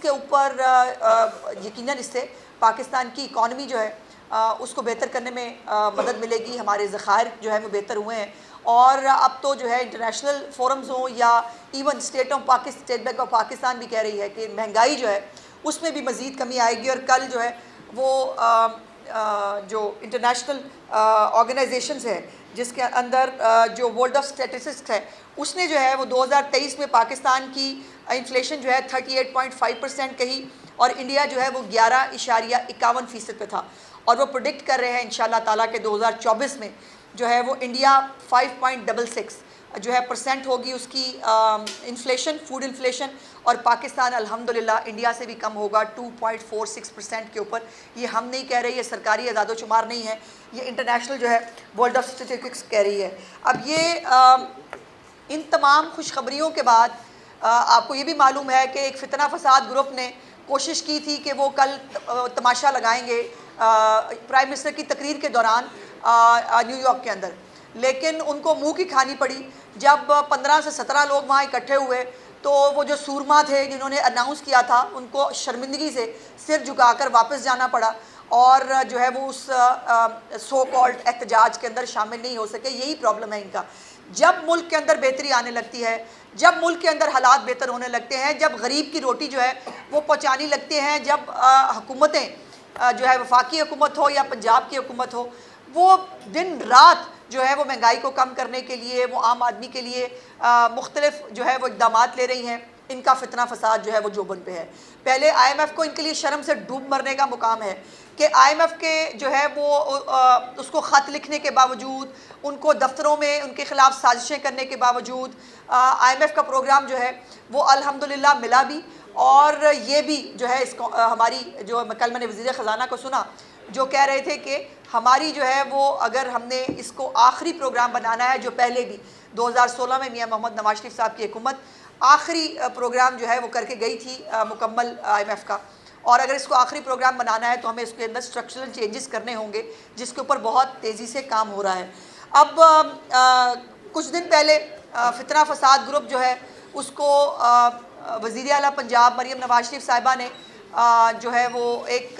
उसके ऊपर यकीनन इससे पाकिस्तान की इकॉनमी जो है उसको बेहतर करने में मदद मिलेगी। हमारे ज़खायर जो है वो बेहतर हुए हैं और अब तो जो है इंटरनेशनल फोरम्स हों या even state bank of Pakistan भी कह रही है कि महंगाई जो है उसमें भी मज़ीद कमी आएगी। और कल जो है वो जो इंटरनेशनल ऑर्गेनाइजेशंस है जिसके अंदर जो वर्ल्ड ऑफ स्टैटिस्टिक्स है उसने जो है वो 2023 में पाकिस्तान की इन्फ्लेशन जो है 38.5% कही और इंडिया जो है वो 11.51% पे था। और वो प्रोडिक्ट कर रहे हैं इंशाल्लाह ताला के 2024 में जो है वो इंडिया 5.66 जो है % होगी उसकी इन्फ्लेशन, फूड इन्फ्लेशन, और पाकिस्तान अल्हम्दुलिल्लाह इंडिया से भी कम होगा 2.46% के ऊपर। ये हम नहीं कह रहे, ये सरकारी अदादोशुमार नहीं है, ये इंटरनेशनल जो है वर्ल्ड ऑफ स्टैटिस्टिक्स कह रही है। अब ये इन तमाम खुशखबरियों के बाद आपको ये भी मालूम है कि एक फितना फसाद ग्रुप ने कोशिश की थी कि वो कल तमाशा लगाएंगे प्राइम मिनिस्टर की तकरीर के दौरान न्यूयॉर्क के अंदर, लेकिन उनको मुंह की खानी पड़ी। जब 15 से 17 लोग वहाँ इकट्ठे हुए तो वो जो सूरमा थे जिन्होंने अनाउंस किया था उनको शर्मिंदगी से सिर झुकाकर वापस जाना पड़ा और जो है वो उस सो कॉल्ड एहतजाज के अंदर शामिल नहीं हो सके। यही प्रॉब्लम है इनका। जब मुल्क के अंदर बेहतरी आने लगती है, जब मुल्क के अंदर हालात बेहतर होने लगते हैं, जब गरीब की रोटी जो है वो पहुँचानी लगती हैं, जब हुकूमतें जो है वफाकी हुकूमत हो या पंजाब की हुकूमत हो वो दिन रात जो है वो महंगाई को कम करने के लिए, वो आम आदमी के लिए मुख्तलिफ जो है वो इक़दामात ले रही हैं, इनका फितना फसाद जो है वो जोबन पे है। पहले IMF को इनके लिए शर्म से डूब मरने का मुकाम है कि IMF के जो है वो उसको ख़त लिखने के बावजूद, उनको दफ्तरों में उनके ख़िलाफ़ साजिशें करने के बावजूद IMF का प्रोग्राम जो है वो अल्हम्दुलिल्लाह मिला भी। और ये भी जो है इसको हमारी जो कल मैंने वज़ीर ख़जाना को सुना जो कह रहे थे कि हमारी जो है वो अगर हमने इसको आखिरी प्रोग्राम बनाना है, जो पहले भी 2016 में मियां मोहम्मद नवाज शरीफ साहब की हुकूमत आखिरी प्रोग्राम जो है वो करके गई थी मुकम्मल IMF का, और अगर इसको आखिरी प्रोग्राम बनाना है तो हमें इसके अंदर स्ट्रक्चरल चेंजेस करने होंगे जिसके ऊपर बहुत तेज़ी से काम हो रहा है। अब कुछ दिन पहले फितना फसाद ग्रुप जो है उसको वज़ीर आला पंजाब मरीम नवाज शरीफ साहिबा ने जो है वो एक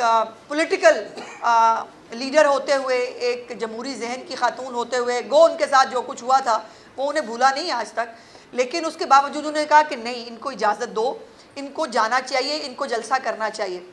पॉलिटिकल लीडर होते हुए, एक जमहूरी जहन की खातून होते हुए, गो उनके साथ जो कुछ हुआ था वो उन्हें भूला नहीं आज तक, लेकिन उसके बावजूद उन्होंने कहा कि नहीं, इनको इजाज़त दो, इनको जाना चाहिए, इनको जलसा करना चाहिए।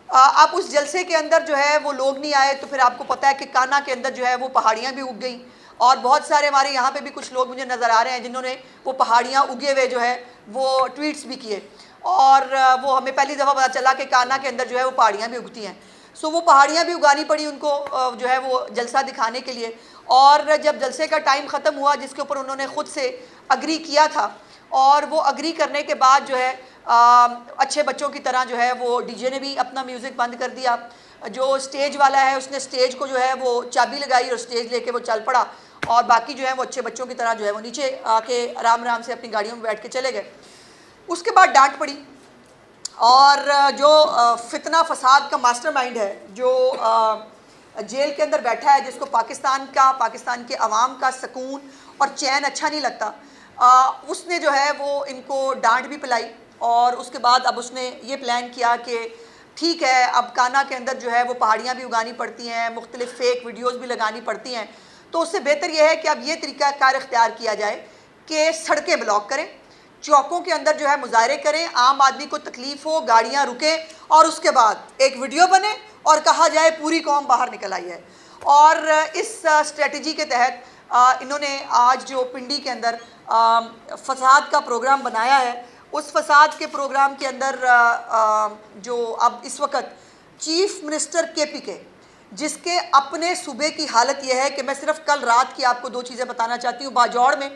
आप उस जलसे के अंदर जो है वो लोग नहीं आए तो फिर आपको पता है कि काना के अंदर जो है वो पहाड़ियाँ भी उग गई और बहुत सारे हमारे यहाँ पे भी कुछ लोग मुझे नज़र आ रहे हैं जिन्होंने वो पहाड़ियाँ उगे हुए जो है वो ट्वीट्स भी किए और वो हमें पहली दफ़ा पता चला कि काना के अंदर जो है वो पहाड़ियाँ भी उगती हैं। सो वो पहाड़ियाँ भी उगानी पड़ी उनको जो है वो जलसा दिखाने के लिए। और जब जलसे का टाइम ख़त्म हुआ जिसके ऊपर उन्होंने ख़ुद से अग्री किया था और वो अग्री करने के बाद जो है अच्छे बच्चों की तरह जो है वो डीजे ने भी अपना म्यूज़िक बंद कर दिया। जो स्टेज वाला है उसने स्टेज को जो है वो चाबी लगाई और स्टेज लेके वो चल पड़ा और बाकी जो है वो अच्छे बच्चों की तरह जो है वो नीचे आके आराम आराम से अपनी गाड़ियों में बैठ के चले गए। उसके बाद डांट पड़ी और जो फितना फसाद का मास्टरमाइंड है, जो जेल के अंदर बैठा है, जिसको पाकिस्तान के अवाम का सुकून और चैन अच्छा नहीं लगता, उसने जो है वो इनको डांट भी पिलाई और उसके बाद अब उसने ये प्लान किया कि ठीक है, अब काना के अंदर जो है वो पहाड़ियाँ भी उगानी पड़ती हैं, मुख्तलिफ फ़ेक वीडियोज़ भी लगानी पड़ती हैं, तो उससे बेहतर यह है कि अब ये तरीक़ाकार इख्तियार किया जाए कि सड़कें ब्लॉक करें, चौकों के अंदर जो है मुजाहरे करें, आम आदमी को तकलीफ़ हो, गाड़ियाँ रुकें और उसके बाद एक वीडियो बने और कहा जाए पूरी कौम बाहर निकल आई है। और इस स्ट्रेटजी के तहत इन्होंने आज जो पिंडी के अंदर फसाद का प्रोग्राम बनाया है, उस फसाद के प्रोग्राम के अंदर जो अब इस वक्त चीफ मिनिस्टर KPK, जिसके अपने सूबे की हालत यह है कि मैं सिर्फ कल रात की आपको 2 चीज़ें बताना चाहती हूँ। बाजौड़ में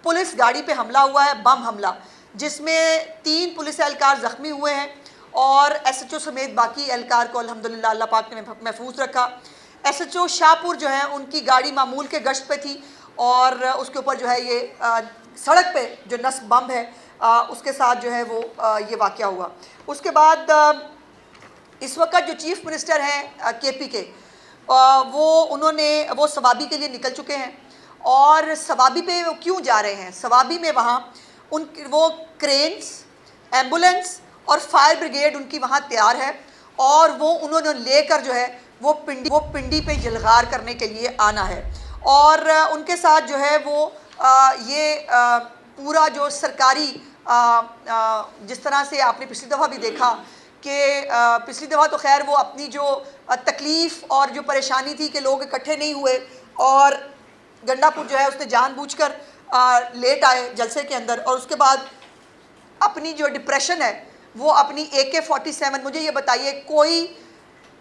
पुलिस गाड़ी पे हमला हुआ है, बम हमला, जिसमें 3 पुलिस एहलकार ज़ख्मी हुए हैं और SHO समेत बाकी एहलकार को अल्हम्दुलिल्लाह अल्लाह पाक ने महफूज रखा। SHO शाहपुर जो है उनकी गाड़ी मामूल के गश्त पे थी और उसके ऊपर जो है ये सड़क पे जो नस्ब बम है उसके साथ जो है वो ये वाक़या हुआ। उसके बाद इस वक्त जो चीफ़ मिनिस्टर हैं KPK, वो सवाबी के लिए निकल चुके हैं और सवाबी पे वो क्यों जा रहे हैं? सवाबी में वहाँ वो क्रेन्स, एम्बुलेंस और फायर ब्रिगेड उनकी वहाँ तैयार है और वो उन्होंने लेकर जो है वो पिंडी पे यलगार करने के लिए आना है। और उनके साथ जो है वो पूरा जो सरकारी जिस तरह से आपने पिछली दफ़ा भी देखा कि पिछली दफ़ा तो खैर वो अपनी जो तकलीफ़ और जो परेशानी थी कि लोग इकट्ठे नहीं हुए और गंडापुर जो है उसने जानबूझकर लेट आए जलसे के अंदर, और उसके बाद अपनी जो डिप्रेशन है वो अपनी AK-47, मुझे ये बताइए कोई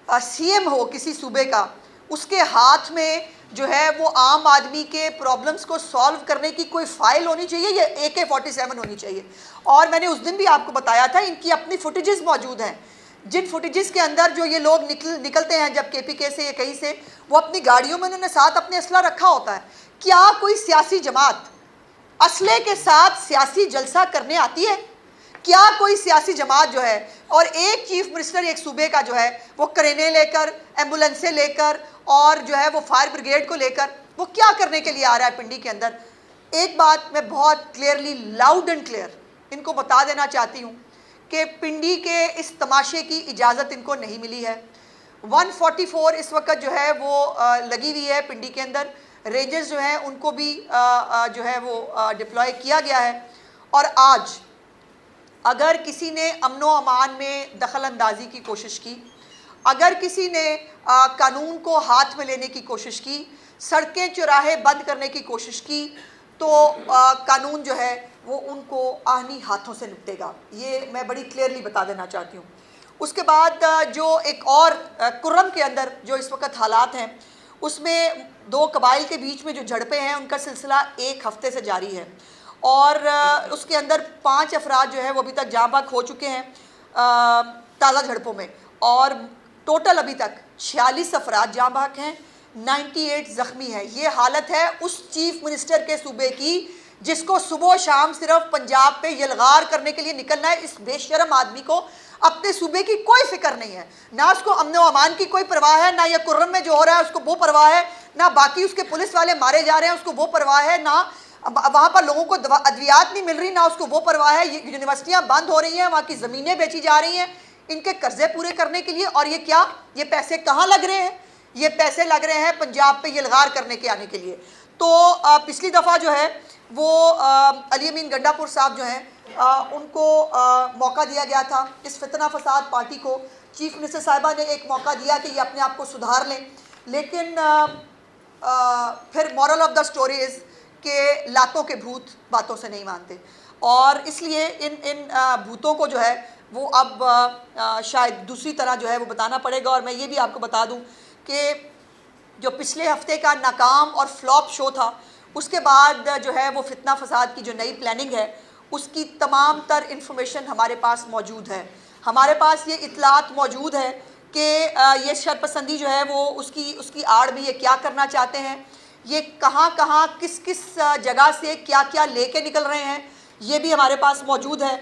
CM हो किसी सूबे का, उसके हाथ में जो है वो आम आदमी के प्रॉब्लम्स को सॉल्व करने की कोई फाइल होनी चाहिए, या AK-47 होनी चाहिए। और मैंने उस दिन भी आपको बताया था इनकी अपनी फुटेजेस मौजूद हैं, जिन फुटेजेस के अंदर जो ये लोग निकलते हैं जब KPK से या कहीं से, वो अपनी गाड़ियों में उन्होंने साथ अपने असला रखा होता है। क्या कोई सियासी जमात असले के साथ सियासी जलसा करने आती है? क्या कोई सियासी जमात जो है, और एक चीफ मिनिस्टर एक सूबे का जो है वो करेने लेकर, एम्बुलेंसें लेकर और जो है वो फायर ब्रिगेड को लेकर वो क्या करने के लिए आ रहा है पिंडी के अंदर? एक बात मैं बहुत क्लियरली, लाउड एंड क्लियर इनको बता देना चाहती हूँ कि पिंडी के इस तमाशे की इजाज़त इनको नहीं मिली है। 144 इस वक्त जो है वो लगी हुई है पिंडी के अंदर, रेंजर्स जो हैं उनको भी जो है वो डिप्लॉय किया गया है। और आज अगर किसी ने अमनो अमान में दखल अंदाजी की कोशिश की, अगर किसी ने कानून को हाथ में लेने की कोशिश की, सड़कें चौराहे बंद करने की कोशिश की, तो कानून जो है वो उनको आहनी हाथों से निपटेगा। ये मैं बड़ी क्लियरली बता देना चाहती हूँ। उसके बाद जो एक और कुर्रम के अंदर जो इस वक्त हालात हैं, उसमें दो कबाइल के बीच में जो झड़पें हैं उनका सिलसिला एक हफ्ते से जारी है, और उसके अंदर 5 अफराद जो है वो अभी तक जाँ बहक हो चुके हैं ताज़ा झड़पों में, और टोटल अभी तक 46 अफराद जाँ बहक हैं, 98 ज़ख्मी हैं। ये हालत है उस चीफ मिनिस्टर के सूबे की जिसको सुबह शाम सिर्फ पंजाब पे यलगार करने के लिए निकलना है। इस बेशरम आदमी को अपने सूबे की कोई फिक्र नहीं है, ना उसको अमन व अमान की कोई परवाह है, ना ये कुर्रम में जो हो रहा है उसको वो परवाह है, ना बाकी उसके पुलिस वाले मारे जा रहे हैं उसको वो परवाह है, ना वहाँ पर लोगों को अद्वियात नहीं मिल रही, ना उसको वो परवाह है। यूनिवर्सिटियाँ बंद हो रही हैं, वहाँ की ज़मीनें बेची जा रही हैं इनके कर्जे पूरे करने के लिए। और ये क्या, ये पैसे कहाँ लग रहे हैं? ये पैसे लग रहे हैं पंजाब पे यलगार करने के आने के लिए। तो पिछली दफ़ा जो है वो अली अमीन गंडापुर साहब जो हैं उनको मौका दिया गया था इस फितना फसाद पार्टी को। चीफ मिनिस्टर साहिबा ने एक मौका दिया कि ये अपने आप को सुधार लें, लेकिन फिर moral of the story is के लातों के भूत बातों से नहीं मानते, और इसलिए इन भूतों को जो है वो अब शायद दूसरी तरह जो है वो बताना पड़ेगा। और मैं ये भी आपको बता दूं कि जो पिछले हफ्ते का नाकाम और फ्लॉप शो था, उसके बाद जो है वो फितना फसाद की जो नई प्लानिंग है उसकी तमाम तर इन्फॉर्मेशन हमारे पास मौजूद है। हमारे पास ये इतलात मौजूद है कि ये शरपसंदी जो है वो उसकी आड़ में ये क्या करना चाहते हैं, ये कहाँ कहाँ किस किस जगह से क्या क्या लेके निकल रहे हैं, ये भी हमारे पास मौजूद है।